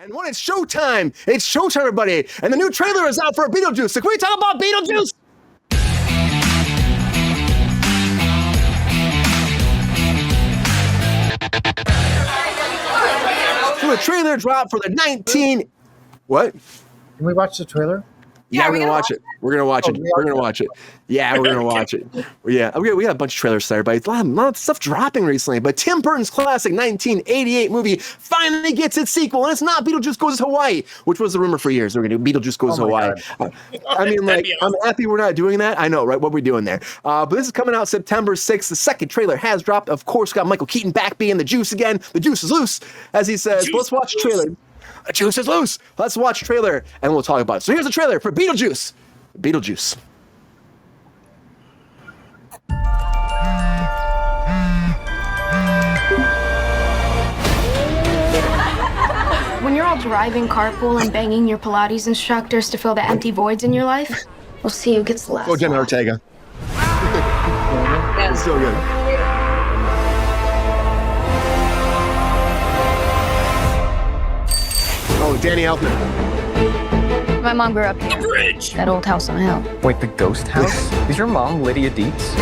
And when it's showtime, everybody. And the new trailer is out for Beetlejuice. So can we talk about Beetlejuice? So the trailer dropped for the 19... What? Can we watch the trailer? Yeah, we're gonna watch it. We're gonna watch it. We're gonna watch it. Yeah, we're gonna watch it. Yeah, we got a bunch of trailers there, but a lot of stuff dropping recently. But Tim Burton's classic 1988 movie finally gets its sequel, and it's not Beetlejuice Goes to Hawaii, which was the rumor for years. We're gonna do Beetlejuice Goes to Hawaii. I mean, like, I'm happy we're not doing that. I know, right? What we're doing there. But this is coming out September 6th. The second trailer has dropped. Of course, got Michael Keaton back being the juice again. The juice is loose, as he says. Let's watch the trailer. The juice is loose. Let's watch the trailer, and we'll talk about it. So here's the trailer for Beetlejuice. Beetlejuice. When you're all driving carpool and banging your Pilates instructors to fill the empty voids in your life, we'll see who gets the last. Go Jenna Ortega. It's so good. Oh, Danny Elfman. My mom grew up here. That old house on the hill. Wait, the ghost house? Is your mom Lydia Dietz?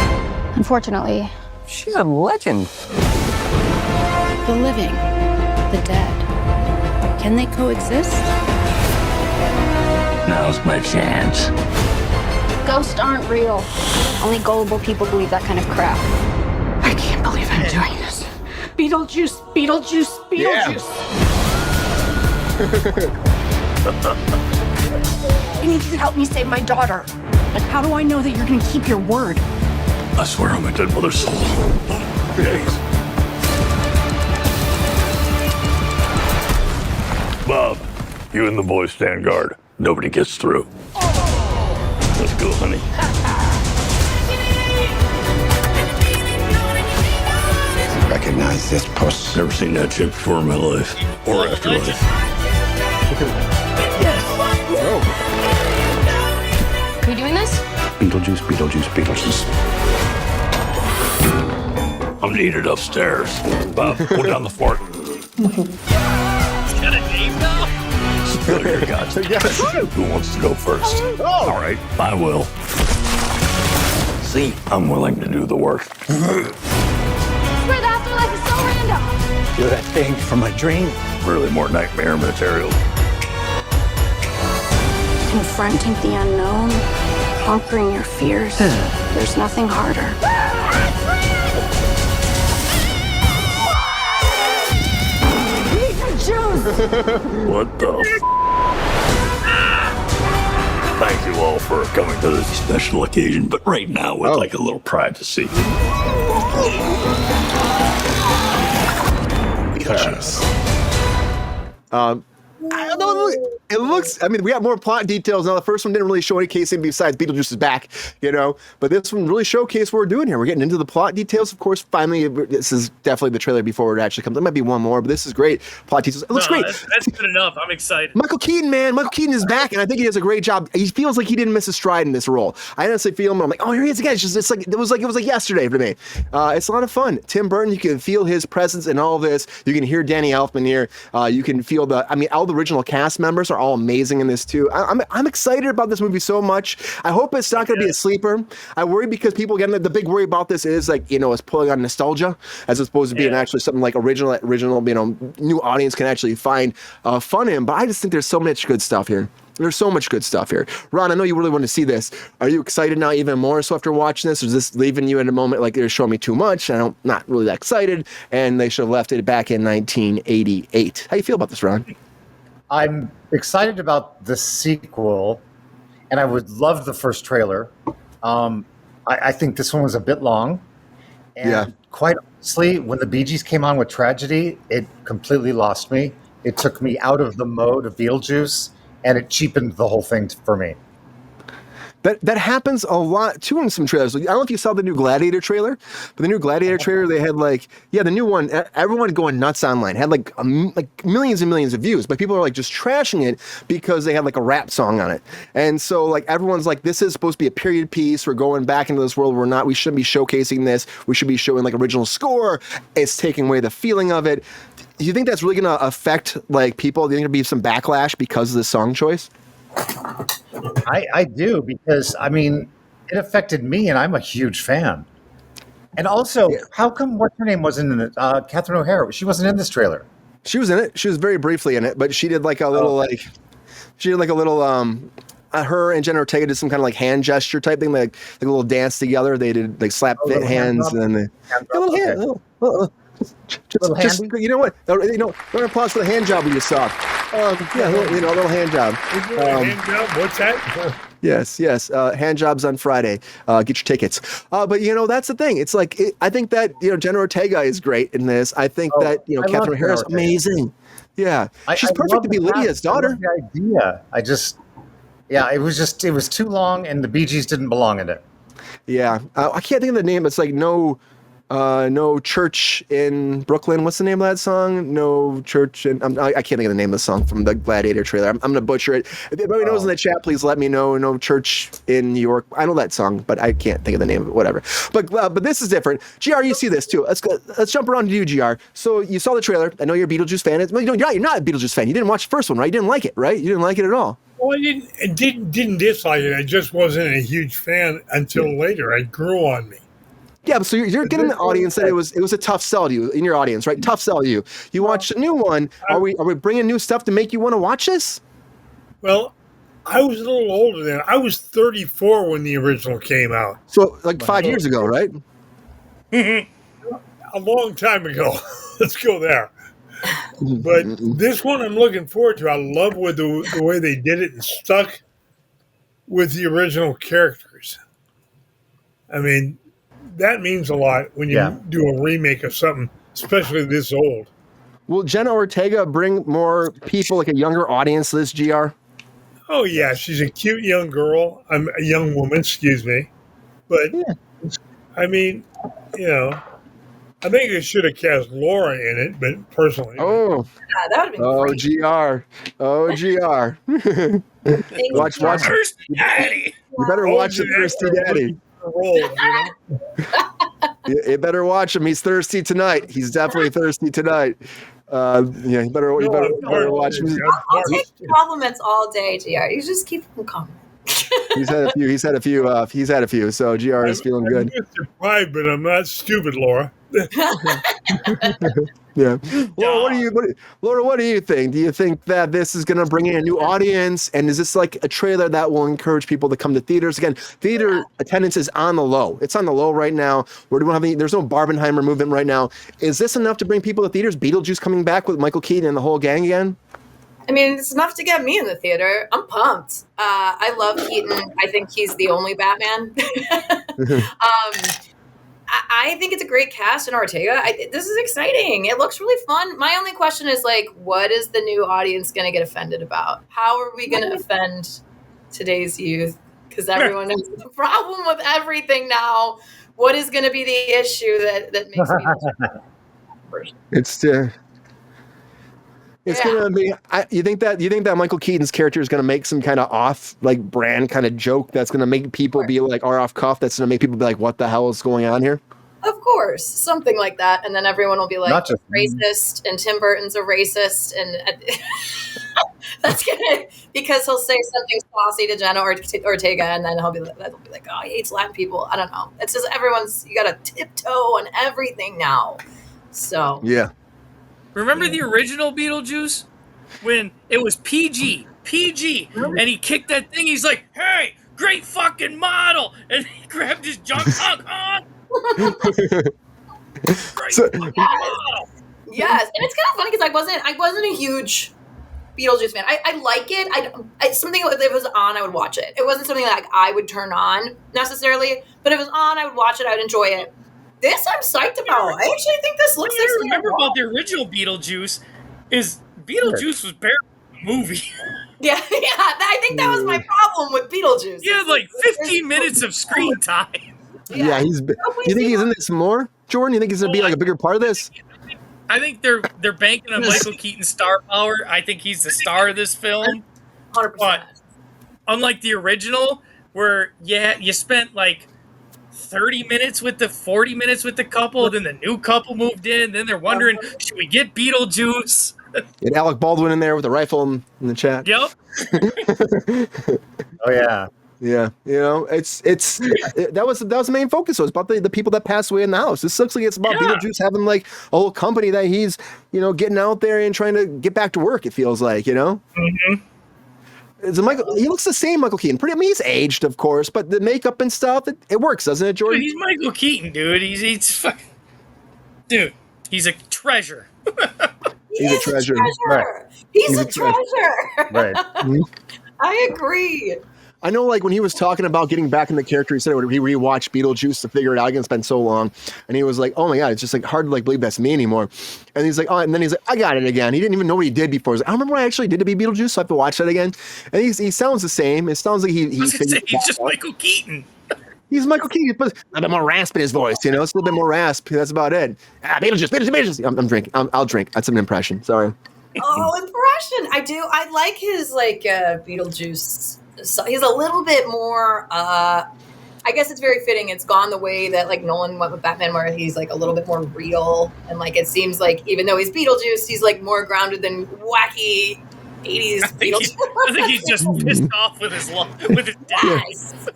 Unfortunately, She's a legend. The living, the dead. Can they coexist? Now's my chance. ghosts aren't real. Only gullible people believe that kind of crap. I can't believe I'm doing this. Beetlejuice, Beetlejuice, Beetlejuice. I need you to help me save my daughter. But how do I know that you're going to keep your word? I swear on my dead mother's soul. Please. Bob, you and the boys stand guard. Nobody gets through. Let's go, honey. Recognize this puss. Never seen that chick before in my life. Or afterlife. Are you doing this? Beetlejuice, Beetlejuice, Beetlejuice. I'm needed upstairs. Bob, go down the fort. Got a name now? Spill your guts. Yes. Who wants to go first? Oh. All right, I will. See, I'm willing to do the work. Swear the afterlife is so random. You're that thing from my dream. Really more nightmare material. Confronting the unknown, conquering your fears. There's nothing harder. What the Thank you all for coming to this special occasion, but right now we'd like a little privacy. I don't know. It looks, I mean, we got more plot details now. The first one didn't really show any casing besides Beetlejuice is back, you know, but this one really showcased what we're doing here. We're getting into the plot details. Of course, finally, this is definitely the trailer before it actually comes. There might be one more, but this is great. Plot details. It looks great. That's good enough. I'm excited. Michael Keaton, man. Michael Keaton is back, and I think he does a great job. He feels like he didn't miss a stride in this role. I honestly feel him. I'm like, oh, here he is again. It's like it was like yesterday for me. It's a lot of fun. Tim Burton, you can feel his presence in all this. You can hear Danny Elfman here. You can feel all the original cast members are all amazing in this too. I'm excited about this movie so much. I hope it's not going to be a sleeper. I worry because people, again, the big worry about this is like, you know, it's pulling on nostalgia as opposed to being actually something like original, you know, new audience can actually find fun in. But I just think there's so much good stuff here. There's so much good stuff here. Ron, I know you really want to see this. Are you excited now even more so after watching this? Or is this leaving you in a moment like they're showing me too much? I'm not really that excited. And they should have left it back in 1988. How you feel about this, Ron? I'm excited about the sequel, and I would love the first trailer. I think this one was a bit long. And quite honestly, when the Bee Gees came on with Tragedy, it completely lost me. It took me out of the mode of Beetlejuice, and it cheapened the whole thing for me. That happens a lot too in some trailers. I don't know if you saw the new Gladiator trailer, but the new Gladiator trailer, they had the new one, everyone going nuts online, had like millions and millions of views, but people are like just trashing it because they had like a rap song on it. And so like everyone's like, this is supposed to be a period piece. We're going back into this world. We shouldn't be showcasing this. We should be showing like original score. It's taking away the feeling of it. Do you think that's really going to affect like people? Do you think there'll be some backlash because of the song choice? I do, because I mean, it affected me, and I'm a huge fan. And also, how come what's her name wasn't in it? Catherine O'Hara. She wasn't in this trailer. She was in it. She was very briefly in it, but she did like a little her and Jenna Ortega did some kind of like hand gesture type thing, like a little dance together. They did like slap fit hands and then a little hand. Just you know what? You know, round of applause for the hand job we just saw. A little hand job. Hand job? What's that? Yes. Hand jobs on Friday. Get your tickets. But you know, that's the thing. It's like I think that Jenna Ortega is great in this. I think that Catherine O'Hara is amazing. Yeah, she's perfect to be Lydia's daughter. The idea. It was too long, and the Bee Gees didn't belong in it. Yeah, I can't think of the name. It's like no church in Brooklyn. What's the name of that song? No church in. I can't think of the name of the song from the Gladiator trailer. I'm going to butcher it. If anybody knows in the chat, please let me know. No church in New York. I know that song, but I can't think of the name of it. Whatever. But this is different. GR, you see this too. Let's jump around to you, GR. So you saw the trailer. I know you're a Beetlejuice fan. You're not a Beetlejuice fan. You didn't watch the first one, right? You didn't like it, right? You didn't like it at all. Well, I didn't dislike it. I just wasn't a huge fan until later. It grew on me. Yeah, so you're getting the audience that it was a tough sell to you in your audience, right? Tough sell to you. You watched a new one. Are we bringing new stuff to make you want to watch this? Well, I was a little older then. I was 34 when the original came out. So like 5 years ago, right? A long time ago. Let's go there. But this one I'm looking forward to. I love the way they did it and stuck with the original characters. I mean, that means a lot when you do a remake of something, especially this old. Will Jenna Ortega bring more people, like a younger audience, to this, GR? Oh, yeah. She's a cute young girl. I'm a young woman, excuse me. But, I mean, I think they should have cast Laura in it, but personally. Oh. Yeah, that would have been great. GR. Watch. Thirsty Daddy. You better watch the Thirsty Daddy. You better watch him. He's thirsty tonight. He's definitely thirsty tonight. You better watch him. I'll take compliments all day, GR. You just keep them coming. He's had a few. So GR is feeling good. I'm surprised, but I'm not stupid, Laura. Yeah. Laura, what do you think? Do you think that this is going to bring in a new audience? And is this like a trailer that will encourage people to come to theaters again? Theater attendance is on the low. It's on the low right now. There's no Barbenheimer movement right now. Is this enough to bring people to theaters? Beetlejuice coming back with Michael Keaton and the whole gang again? I mean, it's enough to get me in the theater. I'm pumped. I love Keaton. I think he's the only Batman. I think it's a great cast in Ortega. This is exciting. It looks really fun. My only question is, like, what is the new audience going to get offended about? How are we going to offend today's youth? Because everyone has a problem with everything now. What is going to be the issue that makes me? It's gonna be. You think that Michael Keaton's character is gonna make some kind of off, like, brand kind of joke that's gonna make people be like, or off cuff, that's gonna make people be like, what the hell is going on here? Of course, something like that, and then everyone will be like, racist, and Tim Burton's a racist, and that's gonna, because he'll say something saucy to Jenna Ortega, and then he'll be like, oh, he hates Latin people. I don't know. It's just you got to tiptoe on everything now. So yeah. Remember the original Beetlejuice? When it was PG, and he kicked that thing, he's like, hey, great fucking model! And he grabbed his junk, honk. Great fucking model! Yes, and it's kind of funny because I wasn't a huge Beetlejuice fan. I like it. It's something, if it was on, I would watch it. It wasn't something that I would turn on necessarily, but if it was on, I would watch it, I would enjoy it. This I'm psyched about. I actually think this looks. What I remember about the original Beetlejuice is Beetlejuice was barely a movie. Yeah. I think that was my problem with Beetlejuice. He had like 15 minutes of screen time. Yeah, do you think he's in this more, Jordan? You think he's gonna be like a bigger part of this? I think they're banking on Michael Keaton's star power. I think he's the star of this film. 100%. But unlike the original, where you spent like 30 minutes with the 40 minutes with the couple, then the new couple moved in, then they're wondering, should we get Beetlejuice? And Alec Baldwin in there with a rifle in the chat. Yep. Oh yeah. Yeah, you know, that was the main focus. It was about the people that passed away in the house. This looks like it's about Beetlejuice having like a whole company that he's, you know, getting out there and trying to get back to work. It feels like, you know. Mm-hmm. He looks the same, Michael Keaton. I mean, he's aged, of course, but the makeup and stuff, it works, doesn't it, Jordan? Dude, he's Michael Keaton, dude. He's fucking, dude. He's a treasure. He's a treasure. Right. He's a treasure. Right. I agree. I know, like, when he was talking about getting back in the character, he said he rewatched Beetlejuice to figure it out again. It's been so long. And he was like, oh my God, it's just like hard to like believe that's me anymore. And he's like, oh, and then he's like, I got it again. He didn't even know what he did before. He's like, I don't remember what I actually did to be Beetlejuice, so I have to watch that again. And he sounds the same. It sounds like he's just Michael Keaton. He's Michael Keaton, but a bit more rasp in his voice, you know? It's a little bit more rasp. That's about it. Beetlejuice. I'm drinking. I'll drink. That's an impression. Sorry. Oh, impression. I do. I like his, like, Beetlejuice. So he's a little bit more, I guess it's very fitting. It's gone the way that, like, Nolan went with Batman, where he's, like, a little bit more real. And, like, it seems like even though he's Beetlejuice, he's, like, more grounded than wacky 80s Beetlejuice. I think he's just pissed off with his dad.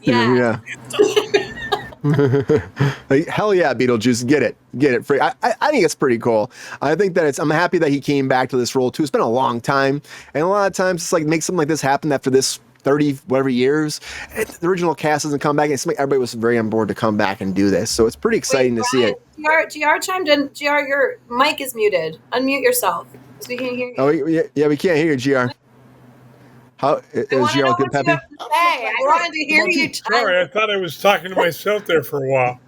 Yes. Like, hell yeah, Beetlejuice, get it free. I think it's pretty cool. I think that I'm happy that he came back to this role too. It's been a long time, and a lot of times it's like make something like this happen after this 30 whatever years. The original cast doesn't come back, and it's like everybody was very on board to come back and do this. So it's pretty exciting to see it. GR chimed in. GR, your mic is muted. Unmute yourself so we can hear you. Oh yeah, we can't hear you, GR. How is GR good, Peppy? Hey, I wanted to hear you. Sorry, I thought I was talking to myself there for a while.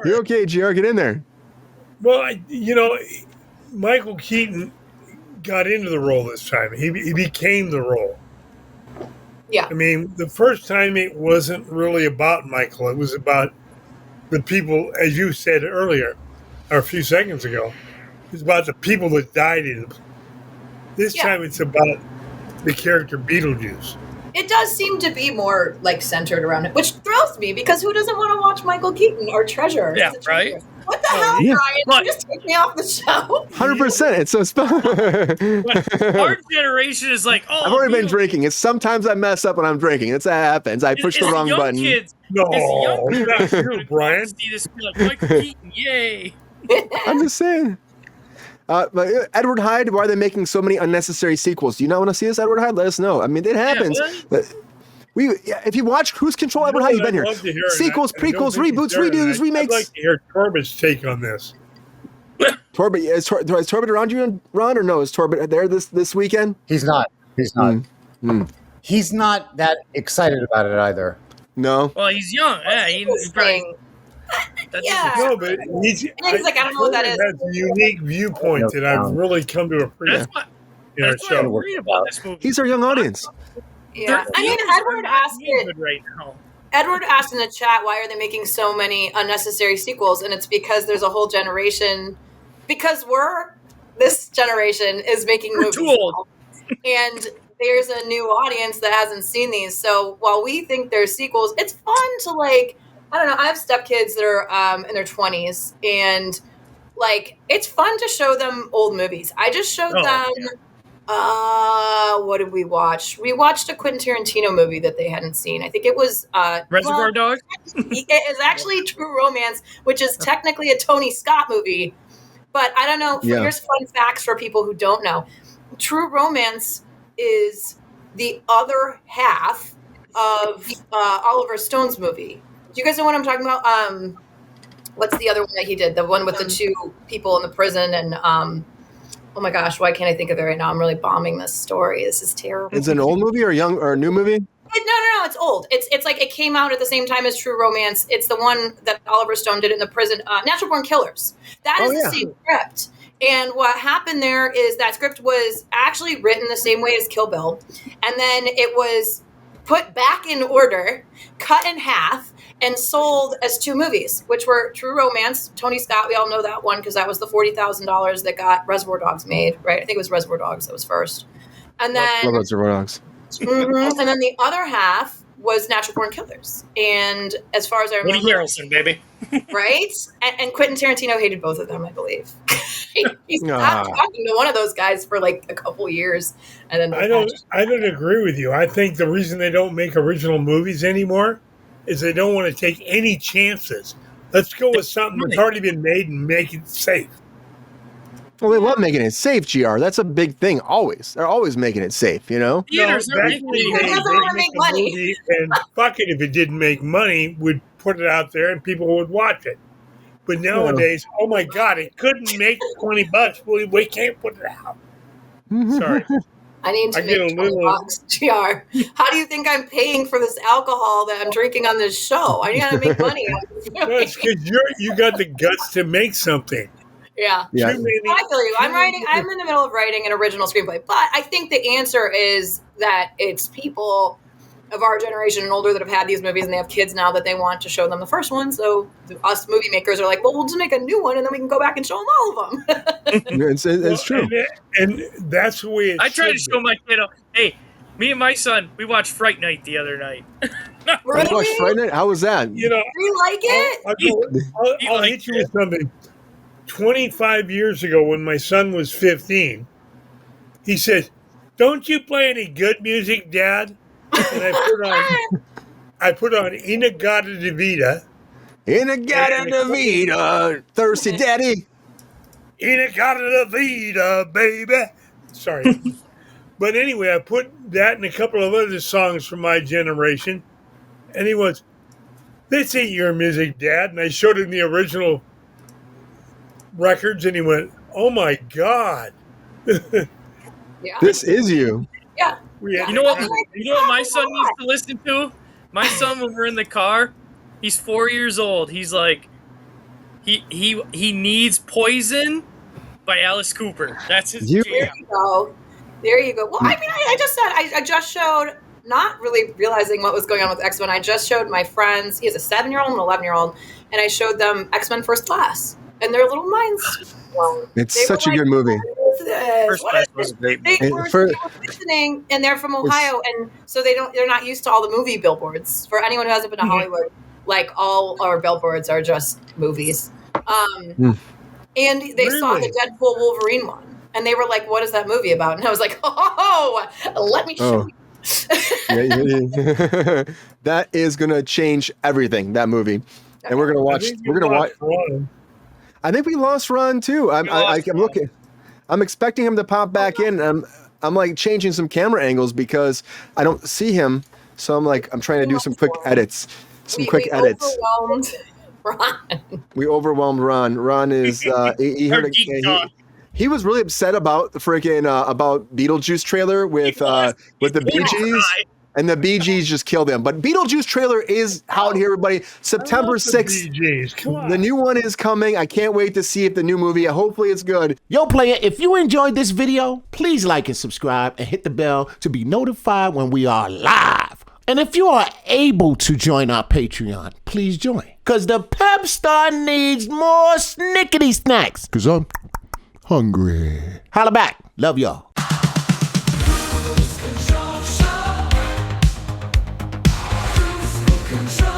You're okay, GR. Get in there. Well, Michael Keaton got into the role this time. He became the role. Yeah. I mean, the first time it wasn't really about Michael. It was about the people, as you said earlier, or a few seconds ago. It's about the people that died in it. This time it's about the character Beetlejuice. It does seem to be more like centered around it, which thrills me because who doesn't want to watch Michael Keaton or Treasure? Yeah, right? What the hell, yeah. Brian? You just take me off the show. 100%. It's so Our generation is like, oh, I've already been drinking. It's sometimes I mess up when I'm drinking. It's that happens. I push the wrong button. Kids, no, not true, Brian. See this like Michael Keaton, yay! I'm just saying. Edward Hyde, why are they making so many unnecessary sequels? Do you not want to see this, Edward Hyde? Let us know. I mean, it happens. If you watch Cruise Control, Edward Hyde, you've been here. Sequels, prequels, reboots, redos, remakes. I'd like to hear Torbett's take on this. Torbett, is Torbett around you, Ron, or no? Is Torbett there this weekend? He's not. He's not that excited about it either. No. Well, he's young. Yeah, he's probably. No, but he's like, I don't know what that is. Has a unique viewpoint that I've really come to appreciate. That's what I'm worried about this movie. He's our young audience. Yeah, I mean, Edward asked it right now. Edward asked in the chat, why are they making so many unnecessary sequels? And it's because there's a whole generation, because this generation is making movies. Too old. And there's a new audience that hasn't seen these. So while we think they're sequels, it's fun to, like, I don't know, I have stepkids that are in their 20s, and, like, it's fun to show them old movies. I just showed them, what did we watch? We watched a Quentin Tarantino movie that they hadn't seen. I think it was Reservoir Dogs. It is actually True Romance, which is technically a Tony Scott movie. But I don't know. Here's fun facts for people who don't know. True Romance is the other half of Oliver Stone's movie. Do you guys know what I'm talking about? What's the other one that he did? The one with the two people in the prison and oh my gosh, why can't I think of it right now? I'm really bombing this story. This is terrible. Is it an old movie or a new movie? No, it's old. It's like it came out at the same time as True Romance. It's the one that Oliver Stone did in the prison, Natural Born Killers. That is the same script. And what happened there is that script was actually written the same way as Kill Bill. And then it was put back in order, cut in half, and sold as two movies, which were True Romance. Tony Scott, we all know that one because that was the $40,000 that got Reservoir Dogs made, right? I think it was Reservoir Dogs that was first. And then Love Reservoir Dogs. And then the other half was Natural Born Killers. And as far as I remember, Woody Harrelson, baby. right? And Quentin Tarantino hated both of them, I believe. He stopped talking to one of those guys for like a couple years, and then I don't agree with you. I think the reason they don't make original movies anymore is they don't want to take any chances. Let's go with something that's already been made and make it safe. Well, they love making it safe, GR. That's a big thing. Always, they're always making it safe. You know. Theaters No, back in the day, doesn't want to make money. movie, and fuck it, if it didn't make money, we'd put it out there and people would watch it. But nowadays, oh my God, it couldn't make $20. We can't put it out. Sorry. I need to make $20, GR. How do you think I'm paying for this alcohol that I'm drinking on this show? I gotta make money. That's because you got the guts to make something. Yeah. I feel you. I'm in the middle of writing an original screenplay, but I think the answer is that it's people of our generation and older that have had these movies and they have kids now that they want to show them the first one. So us movie makers are like, well, we'll just make a new one and then we can go back and show them all of them. It's true. And that's the way I try to show my kiddo, hey, me and my son, we watched Fright Night the other night. Really? You watched Fright Night? How was that? Do you like it? I'll hit you with something. 25 years ago when my son was 15, he said, don't you play any good music, Dad? And I put on In-A-Gadda-Da-Vida. In-A-Gadda-Da-Vida, thirsty daddy. In-A-Gadda-Da-Vida, baby. Sorry. But anyway, I put that and a couple of other songs from my generation. And he was, this ain't your music, Dad. And I showed him the original records and he went, oh my God. Yeah. This is you. Yeah. You know what my son needs to listen to? My son, when we're in the car, he's 4 years old. He's like, he needs Poison by Alice Cooper. That's his jam. There you go. Well, I mean, I just showed, not really realizing what was going on with X-Men. I just showed my friends. He has a 7-year-old and an 11-year-old, and I showed them X-Men First Class, and their little minds. It's such a good movie. First Class was a great movie. They were listening, and they're from Ohio, and so they're not used to all the movie billboards. For anyone who hasn't been to Hollywood, like all our billboards are just movies. And they saw the Deadpool Wolverine one, and they were like, "What is that movie about?" And I was like, "Oh, let me show you." That is gonna change everything. That movie, and we're gonna watch. I think we lost Ron too. I'm looking. I'm expecting him to pop back in. I'm like changing some camera angles because I don't see him. So I'm trying to do some quick edits. We overwhelmed Ron. We overwhelmed Ron. Ron is he was really upset about the freaking about Beetlejuice trailer with the Bee Gees. And the Bee Gees just killed him. But Beetlejuice trailer is out here, everybody. September 6th. The new one is coming. I can't wait to see if the new movie, hopefully it's good. Yo, player, if you enjoyed this video, please like and subscribe and hit the bell to be notified when we are live. And if you are able to join our Patreon, please join. Because the pep star needs more snickety snacks. Because I'm hungry. Holla back. Love y'all. Control.